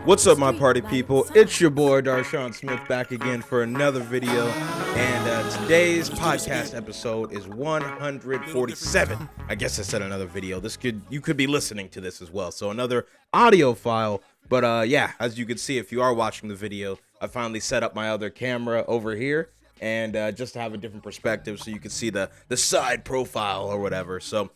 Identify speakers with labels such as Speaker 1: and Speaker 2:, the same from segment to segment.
Speaker 1: What's up, my party people? It's your boy Darshaun Smith back again for another video, and today's podcast episode is 147. I guess I said another video. You could be listening to this as well, so another audio file. But yeah, as you can see, if you are watching the video, I finally set up my other camera over here, and just to have a different perspective, so you can see the side profile or whatever. So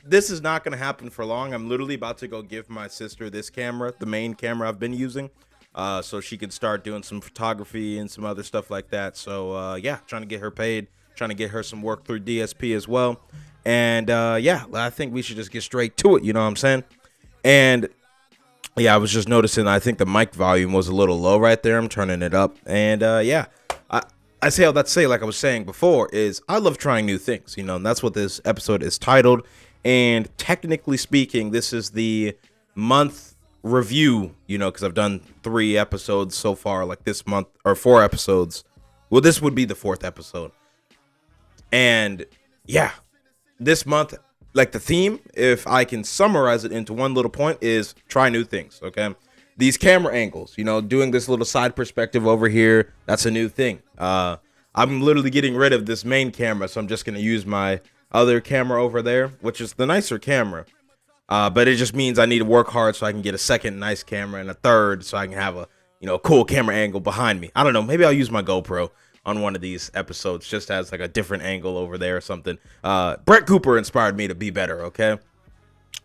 Speaker 1: this is not going to happen for long. I'm literally about to go give my sister this camera, the main camera I've been using, so she can start doing some photography and some other stuff like that. So yeah, trying to get her paid, trying to get her some work through DSP as well. And yeah, I think we should just get straight to it, you know what I'm saying? And yeah, I was just noticing, I think the mic volume was a little low right there. I'm turning it up. And yeah, I say all that to say, like I was saying before, is I love trying new things, you know, and that's what this episode is titled. And technically speaking, this is the month review, you know, because I've done 3 episodes so far, like this month, or 4 episodes. Well, this would be the 4th episode. And yeah, this month, like the theme, if I can summarize it into one little point, is try new things, okay? These camera angles, you know, doing this little side perspective over here, that's a new thing. I'm literally getting rid of this main camera, so I'm just going to use my other camera over there, which is the nicer camera, but it just means I need to work hard so I can get a second nice camera and a third so I can have a, you know, cool camera angle behind me. I don't know, maybe I'll use my GoPro on one of these episodes just as like a different angle over there or something. Brett Cooper inspired me to be better, okay?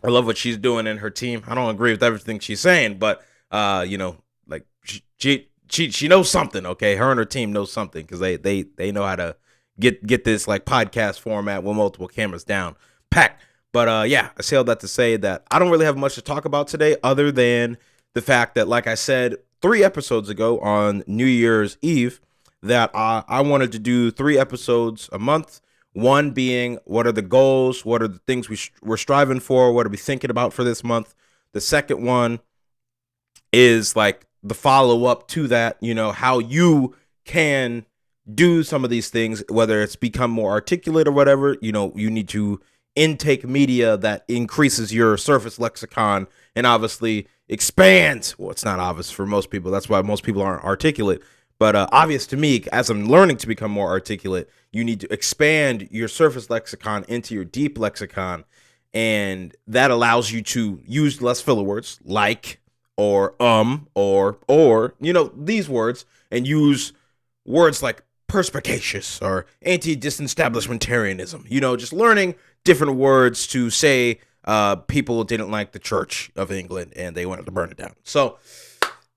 Speaker 1: I love what she's doing in her team. I don't agree with everything she's saying, but you know, like she knows something, okay? Her and her team knows something, because they know how to get this like podcast format with multiple cameras down packed. But yeah, I say all that to say that I don't really have much to talk about today, other than the fact that, like I said 3 episodes ago on New Year's Eve, that I wanted to do 3 episodes a month. One being, what are the goals, what are the things we're striving for, what are we thinking about for this month. The second one is like the follow-up to that, you know, how you can do some of these things, whether it's become more articulate or whatever. You know, you need to intake media that increases your surface lexicon and obviously expands. Well, it's not obvious for most people. That's why most people aren't articulate. But obvious to me, as I'm learning to become more articulate, you need to expand your surface lexicon into your deep lexicon. And that allows you to use less filler words like, or, you know, these words, and use words like perspicacious or anti-disestablishmentarianism, you know, just learning different words to say people didn't like the Church of England and they wanted to burn it down. So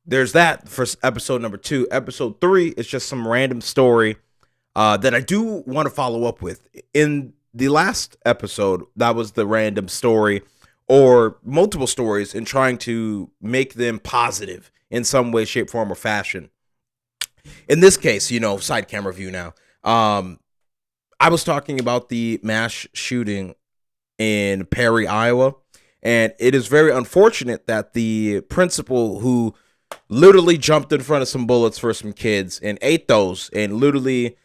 Speaker 1: there's that for episode number 2. Episode 3 is just some random story that I do want to follow up with. In the last episode, that was the random story, or multiple stories, and trying to make them positive in some way, shape, form, or fashion. In this case, you know, side camera view now. I was talking about the mass shooting in Perry, Iowa, and it is very unfortunate that the principal who literally jumped in front of some bullets for some kids and ate those and literally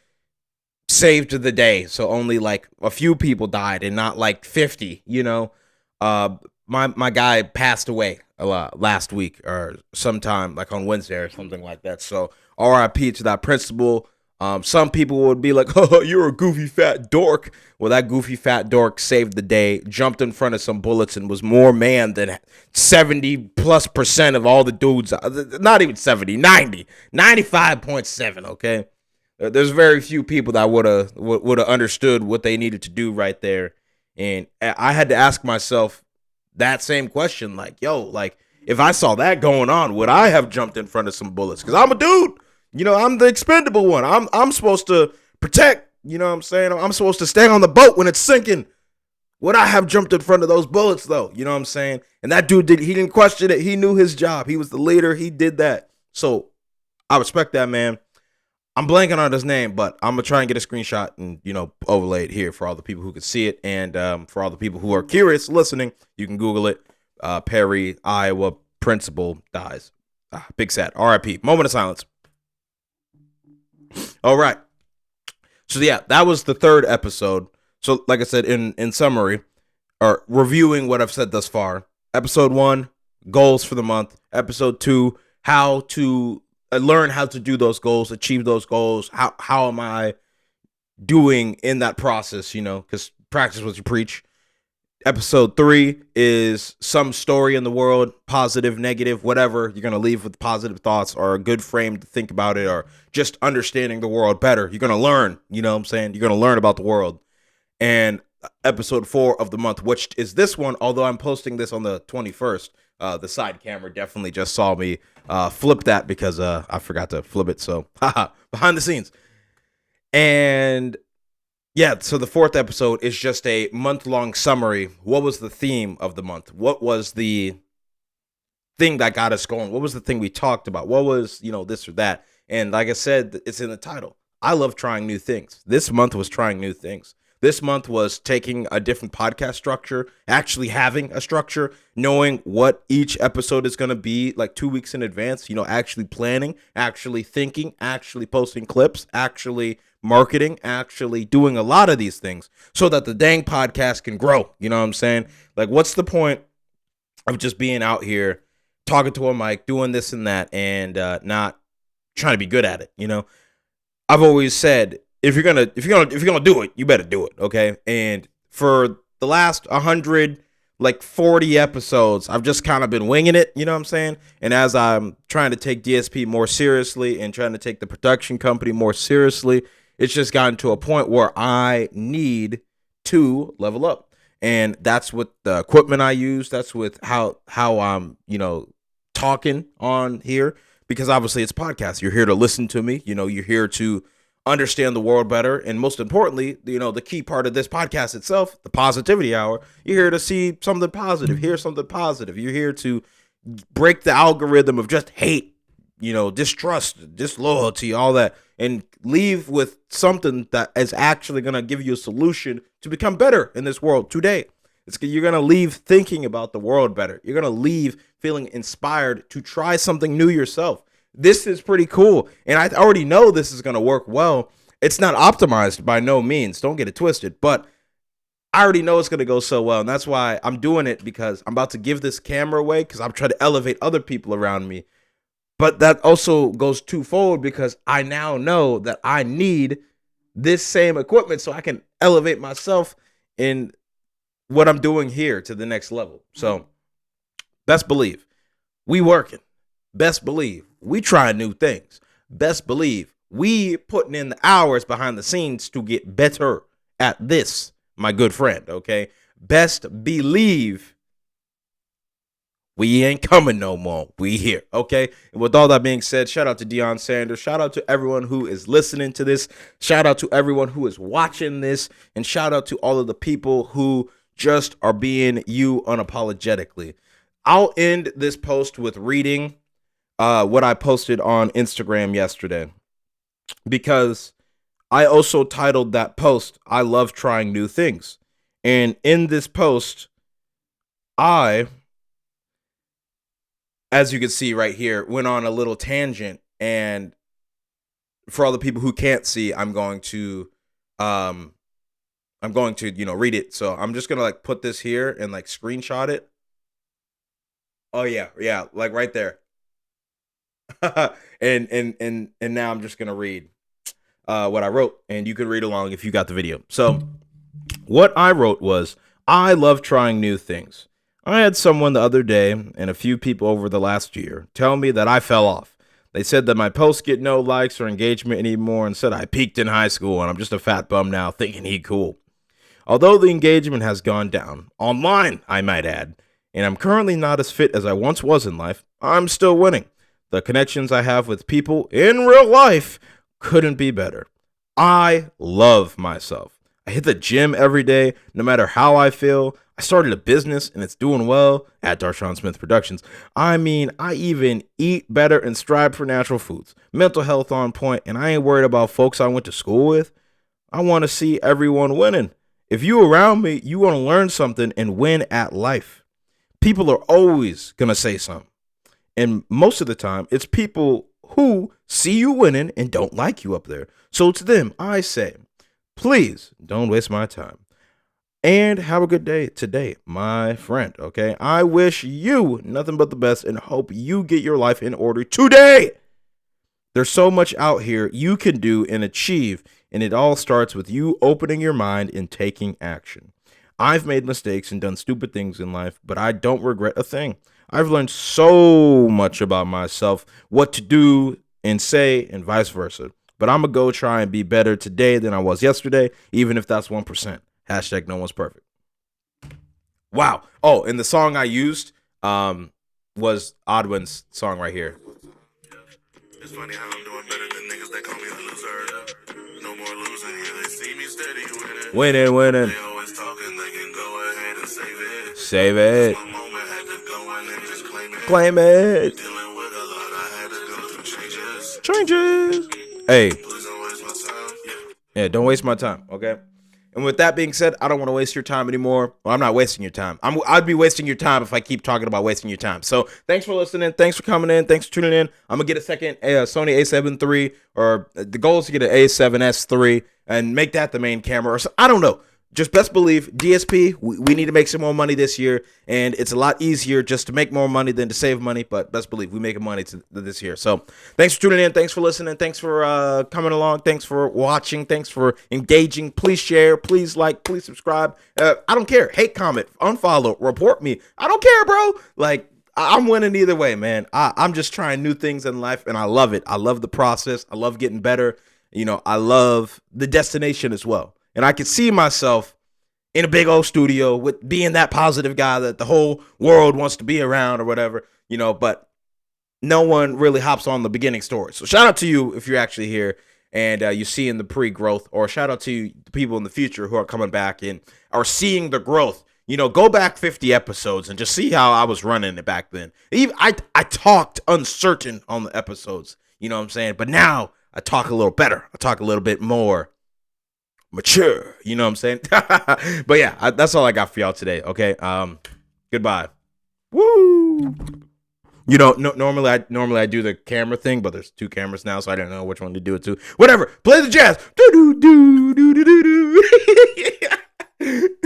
Speaker 1: saved the day. So only like a few people died and not like 50, you know. My guy passed away last week or sometime like on Wednesday or something like that. So RIP to that principal. Some people would be like, oh, you're a goofy fat dork. Well, that goofy fat dork saved the day, jumped in front of some bullets, and was more man than 70+% of all the dudes. Not even 70, 90, 95.7, okay? There's very few people that would have understood what they needed to do right there. And I had to ask myself that same question, like, yo, like, if I saw that going on, would I have jumped in front of some bullets? Because I'm a dude. You know, I'm the expendable one. I'm supposed to protect, you know what I'm saying? I'm supposed to stay on the boat when it's sinking. Would I have jumped in front of those bullets, though? You know what I'm saying? And that dude he didn't question it. He knew his job. He was the leader. He did that. So I respect that, man. I'm blanking on his name, but I'm going to try and get a screenshot and, you know, overlay it here for all the people who can see it. And for all the people who are curious listening, you can Google it. Perry, Iowa, principal dies. Big sad. RIP. Moment of silence. All right. So, yeah, that was the 3rd episode. So, like I said, in summary, or reviewing what I've said thus far, episode 1, goals for the month. Episode 2, how to learn how to do those goals, achieve those goals. How am I doing in that process, because practice what you preach. Episode 3 is some story in the world, positive, negative, whatever. You're going to leave with positive thoughts or a good frame to think about it, or just understanding the world better. You're going to learn, you know what I'm saying? You're going to learn about the world. And episode 4 of the month, which is this one, although I'm posting this on the 21st, the side camera definitely just saw me flip that because I forgot to flip it. So, haha, behind the scenes. And yeah, so the 4th episode is just a month-long summary. What was the theme of the month? What was the thing that got us going? What was the thing we talked about? What was, this or that? And like I said, it's in the title. I love trying new things. This month was trying new things. This month was taking a different podcast structure, actually having a structure, knowing what each episode is going to be like 2 weeks in advance, actually planning, actually thinking, actually posting clips, actually marketing, actually doing a lot of these things so that the dang podcast can grow. You know what I'm saying? Like, what's the point of just being out here talking to a mic, doing this and that, and not trying to be good at it? I've always said, if you're gonna do it, you better do it, okay? And for the last 140 episodes, I've just kind of been winging it, you know what I'm saying? And as I'm trying to take DSP more seriously and trying to take the production company more seriously, it's just gotten to a point where I need to level up. And that's with the equipment I use. That's with how I'm, talking on here, because obviously it's podcast. You're here to listen to me. You're here to understand the world better. And most importantly, the key part of this podcast itself, the positivity hour, you're here to see something positive, hear something positive. You're here to break the algorithm of just hate, distrust, disloyalty, all that, and leave with something that is actually going to give you a solution to become better in this world today. You're going to leave thinking about the world better. You're going to leave feeling inspired to try something new yourself. This is pretty cool. And I already know this is going to work well. It's not optimized by no means. Don't get it twisted. But I already know it's going to go so well. And that's why I'm doing it, because I'm about to give this camera away because I'm trying to elevate other people around me. But that also goes twofold, because I now know that I need this same equipment so I can elevate myself in what I'm doing here to the next level. So best believe we working. Best believe we trying new things. Best believe we putting in the hours behind the scenes to get better at this, my good friend, okay? Best believe we ain't coming no more. We here, okay? And with all that being said, shout out to Deion Sanders. Shout out to everyone who is listening to this. Shout out to everyone who is watching this. And shout out to all of the people who just are being you unapologetically. I'll end this post with reading what I posted on Instagram yesterday, because I also titled that post, I love trying new things. And in this post, I, as you can see right here, went on a little tangent. And for all the people who can't see, I'm going to read it. So I'm just gonna put this here and screenshot it. Oh yeah, like right there. and now I'm just gonna read what I wrote, and you can read along if you got the video. So what I wrote was, I love trying new things. I had someone the other day, and a few people over the last year, tell me that I fell off. They said that my posts get no likes or engagement anymore, and said I peaked in high school and I'm just a fat bum now thinking he cool. Although the engagement has gone down, online I might add, and I'm currently not as fit as I once was in life, I'm still winning. The connections I have with people in real life couldn't be better. I love myself. I hit the gym every day, no matter how I feel. I started a business and it's doing well at Darshaun Smith Productions. I mean, I even eat better and strive for natural foods. Mental health on point, and I ain't worried about folks I went to school with. I want to see everyone winning. If you around me, you want to learn something and win at life. People are always going to say something. And most of the time, it's people who see you winning and don't like you up there. So to them, I say, please don't waste my time. and have a good day today, my friend. Okay, I wish you nothing but the best and hope you get your life in order today. There's so much out here you can do and achieve, and it all starts with you opening your mind and taking action. I've made mistakes and done stupid things in life, but I don't regret a thing. I've learned so much about myself, what to do and say, and vice versa. But I'm going to go try and be better today than I was yesterday, even if that's 1%. Hashtag no one's perfect. Wow. Oh, and the song I used was Odwin's song right here. It's funny how I'm doing better than niggas that call me a loser. No more losing here. They see me steady winning. Winning. They always talking, they can go ahead and save it. Save it. One moment had to go in and just claim it. Dealing with a lot, I had to go through changes. Hey. Please don't waste my time. Yeah, don't waste my time, okay? And with that being said, I don't want to waste your time anymore. Well, I'm not wasting your time. I'd be wasting your time if I keep talking about wasting your time. So thanks for listening. Thanks for coming in. Thanks for tuning in. I'm going to get a second Sony A7 III, or the goal is to get an A7S III and make that the main camera. Or so, I don't know. Just best believe, DSP, we need to make some more money this year, and it's a lot easier just to make more money than to save money, but best believe, we making money this year. So thanks for tuning in, thanks for listening, thanks for coming along, thanks for watching, thanks for engaging. Please share, please like, please subscribe. I don't care. Hate, comment, unfollow, report me. I don't care, bro. Like, I'm winning either way, man. I'm just trying new things in life, and I love it. I love the process. I love getting better. You know, I love the destination as well. And I could see myself in a big old studio with being that positive guy that the whole world wants to be around or whatever, you know, but no one really hops on the beginning story. So shout out to you if you're actually here and you see in the pre-growth, or shout out to the people in the future who are coming back and are seeing the growth. You know, go back 50 episodes and just see how I was running it back then. Even I talked uncertain on the episodes, you know what I'm saying? But now I talk a little better. I talk a little bit more mature, you know what I'm saying? But yeah, that's all I got for y'all today. Okay, goodbye. Woo. You know, normally I do the camera thing, but there's two cameras now, so I don't know which one to do it to. Whatever, play the jazz. Do do do do do do do.